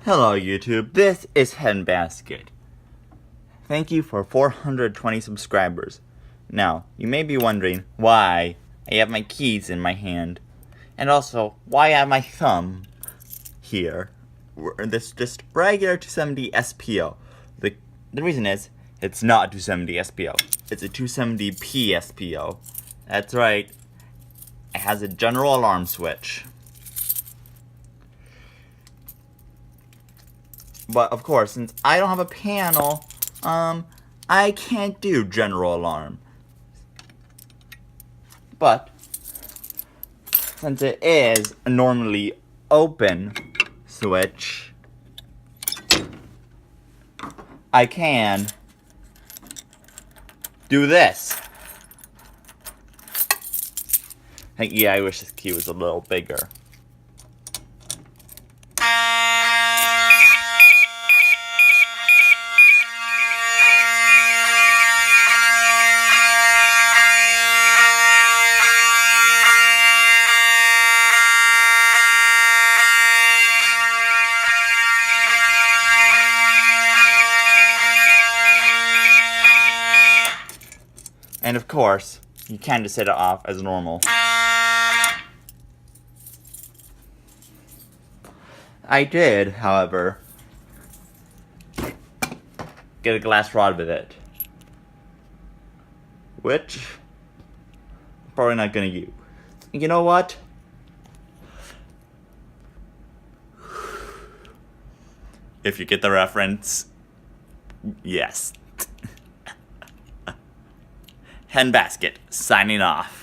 Hello YouTube, this is Henbasket. Thank you for 420 subscribers. Now, you may be wondering why I have my keys in my hand, and also why I have my thumb here. This just regular 270 SPO. The reason is, it's not a 270 SPO. It's a 270p SPO. That's right, it has a general alarm switch. But of course, since I don't have a panel, I can't do general alarm. But since it is a normally open switch, I can do this. Yeah, I wish this key was a little bigger. And of course, you can just set it off as normal. I did, however, get a glass rod with it, which I'm probably not gonna use. You know what? If you get the reference, yes. Henbasket, signing off.